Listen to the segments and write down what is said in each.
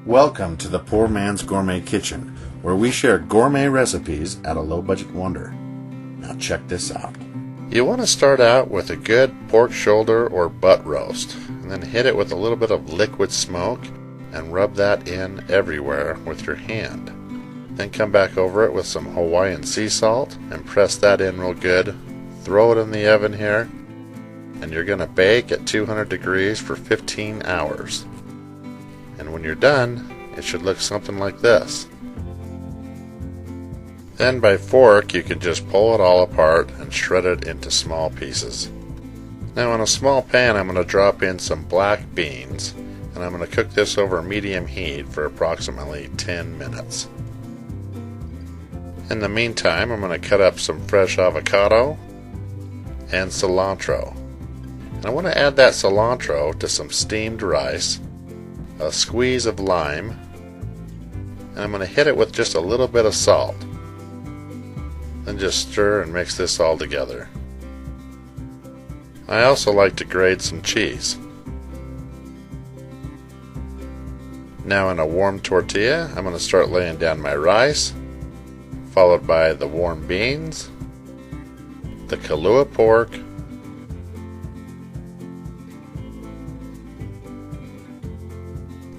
Welcome to the Poor Man's Gourmet Kitchen, where we share gourmet recipes at a low-budget wonder. Now check this out. You want to start out with a good pork shoulder or butt roast, and then hit it with a little bit of liquid smoke and rub that in everywhere with your hand. Then come back over it with some Hawaiian sea salt and press that in real good. Throw it in the oven here, and you're going to bake at 200 degrees for 15 hours. And when you're done, it should look something like this. Then by fork, you can just pull it all apart and shred it into small pieces. Now in a small pan, I'm going to drop in some black beans, and I'm going to cook this over medium heat for approximately 10 minutes. In the meantime, I'm going to cut up some fresh avocado and cilantro. And I want to add that cilantro to some steamed rice, a squeeze of lime, and I'm going to hit it with just a little bit of salt. Then just stir and mix this all together. I also like to grate some cheese. Now in a warm tortilla, I'm going to start laying down my rice, followed by the warm beans, the Kahlua pork,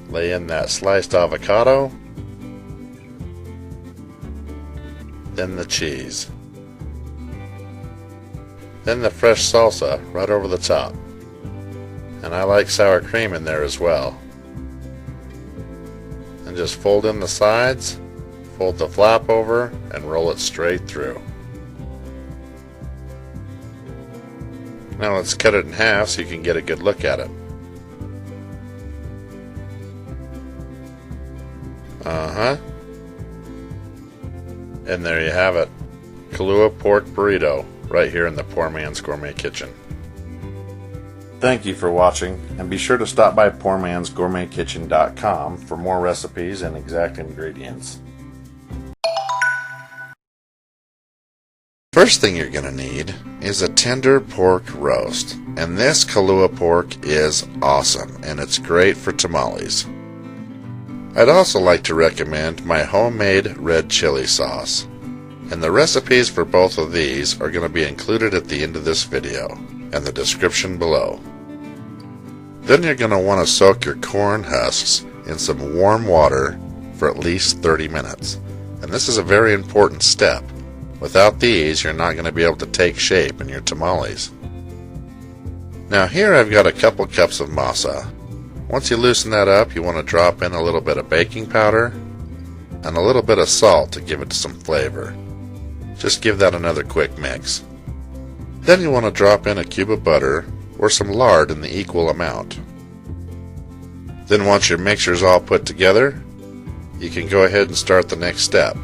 lay in that sliced avocado, then the cheese, then the fresh salsa right over the top, and I like sour cream in there as well. And just fold in the sides, fold the flap over, and roll it straight through. Now let's cut it in half so you can get a good look at it. And there you have it. Kahlua pork burrito right here in the Poor Man's Gourmet Kitchen. Thank you for watching, and be sure to stop by PoorMansGourmetKitchen.com for more recipes and exact ingredients. First thing you're going to need is a tender pork roast, and this Kahlua pork is awesome, and it's great for tamales. I'd also like to recommend my homemade red chili sauce, and the recipes for both of these are going to be included at the end of this video and the description below. Then you're going to want to soak your corn husks in some warm water for at least 30 minutes, and this is a very important step. Without these, you're not going to be able to take shape in your tamales. Now here I've got a couple cups of masa. Once you loosen that up, you want to drop in a little bit of baking powder and a little bit of salt to give it some flavor. Just give that another quick mix. Then you want to drop in a cube of butter or some lard in the equal amount. Then once your mixture's all put together, you can go ahead and start the next step.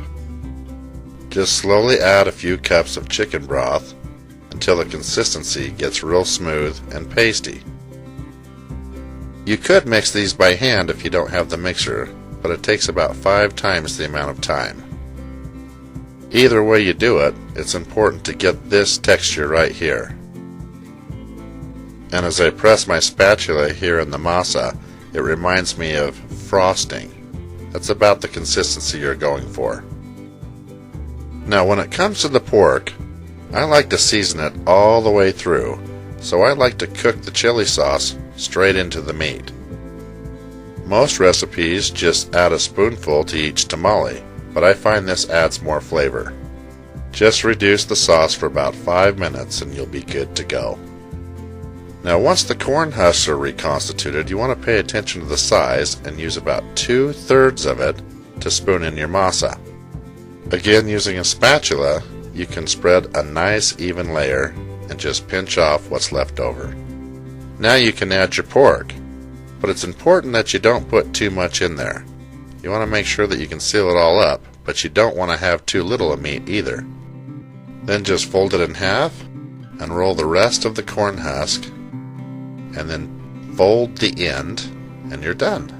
Just slowly add a few cups of chicken broth until the consistency gets real smooth and pasty. You could mix these by hand if you don't have the mixer, but it takes about 5 times the amount of time. Either way you do it, it's important to get this texture right here. And as I press my spatula here in the masa, it reminds me of frosting. That's about the consistency you're going for. Now when it comes to the pork, I like to season it all the way through, so I like to cook the chili sauce straight into the meat. Most recipes just add a spoonful to each tamale, but I find this adds more flavor. Just reduce the sauce for about 5 minutes and you'll be good to go. Now once the corn husks are reconstituted, you want to pay attention to the size and use about 2/3 of it to spoon in your masa. Again, using a spatula, you can spread a nice even layer and just pinch off what's left over. Now you can add your pork, but it's important that you don't put too much in there. You want to make sure that you can seal it all up, but you don't want to have too little of meat either. Then just fold it in half and roll the rest of the corn husk, and then fold the end, and you're done.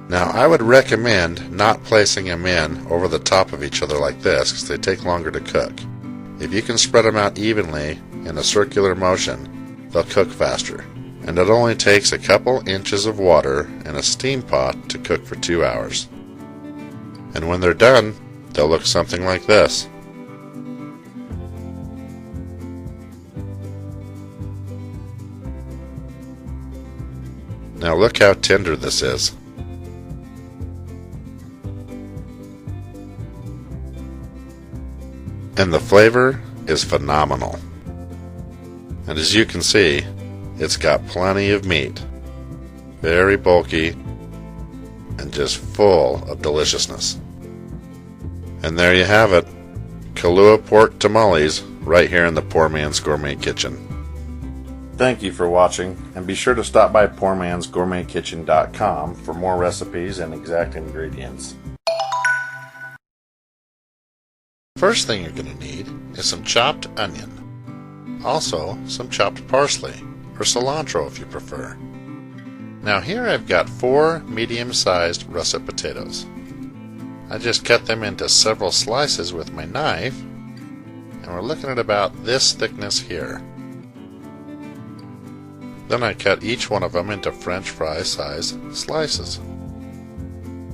Now I would recommend not placing them in over the top of each other like this because they take longer to cook. If you can spread them out evenly in a circular motion, they'll cook faster. and it only takes a couple inches of water in a steam pot to cook for 2 hours. And when they're done, they'll look something like this. Now look how tender this is. And the flavor is phenomenal. And as you can see, it's got plenty of meat. Very bulky and just full of deliciousness. And there you have it. Kahlua pork tamales right here in the Poor Man's Gourmet Kitchen. Thank you for watching, and be sure to stop by PoorMansGourmetKitchen.com for more recipes and exact ingredients. First thing you're going to need is some chopped onion. Also, some chopped parsley, or cilantro if you prefer. Now here I've got 4 medium-sized russet potatoes. I just cut them into several slices with my knife, and we're looking at about this thickness here. Then I cut each one of them into French fry size slices.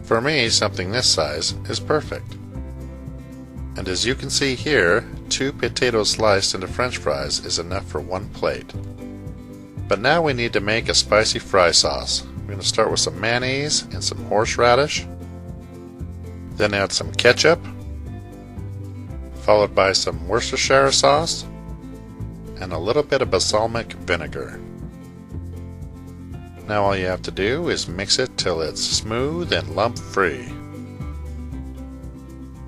For me, something this size is perfect. And as you can see here, 2 potatoes sliced into French fries is enough for 1 plate. But now we need to make a spicy fry sauce. We're going to start with some mayonnaise and some horseradish. Then add some ketchup, followed by some Worcestershire sauce, and a little bit of balsamic vinegar. Now all you have to do is mix it till it's smooth and lump-free.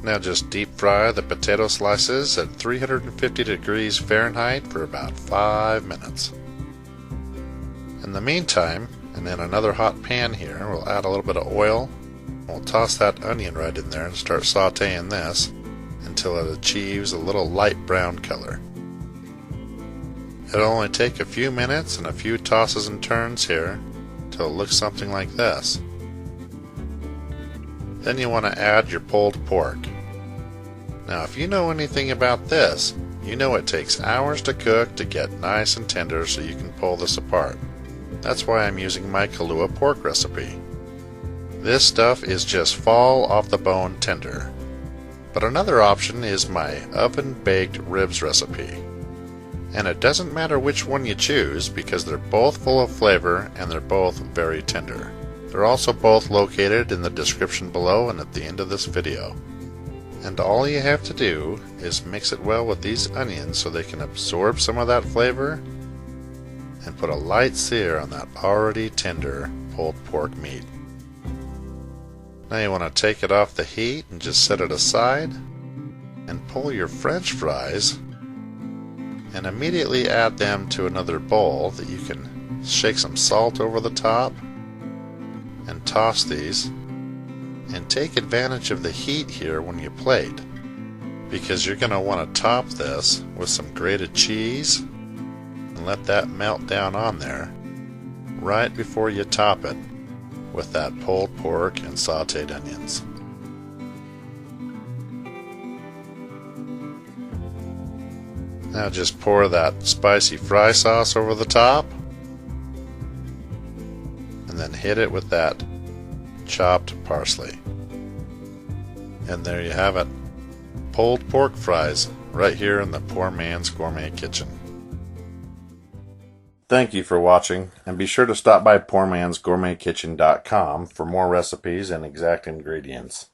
Now just deep fry the potato slices at 350 degrees Fahrenheit for about 5 minutes. In the meantime, and in another hot pan here, we'll add a little bit of oil. We'll toss that onion right in there and start sauteing this until it achieves a little light brown color. It'll only take a few minutes and a few tosses and turns here till it looks something like this. Then you want to add your pulled pork. Now if you know anything about this, you know it takes hours to cook to get nice and tender so you can pull this apart. That's why I'm using my Kahlua pork recipe. This stuff is just fall off the bone tender. But another option is my oven baked ribs recipe. And it doesn't matter which one you choose because they're both full of flavor and they're both very tender. They're also both located in the description below and at the end of this video. And all you have to do is mix it well with these onions so they can absorb some of that flavor and put a light sear on that already tender pulled pork meat. Now you want to take it off the heat and just set it aside and pull your French fries and immediately add them to another bowl that you can shake some salt over the top and toss these, and take advantage of the heat here when you plate, because you're going to want to top this with some grated cheese and let that melt down on there right before you top it with that pulled pork and sauteed onions. Now just pour that spicy fry sauce over the top and then hit it with that chopped parsley. And there you have it. Pulled pork fries right here in the Poor Man's Gourmet Kitchen. Thank you for watching, and be sure to stop by PoorMansGourmetKitchen.com for more recipes and exact ingredients.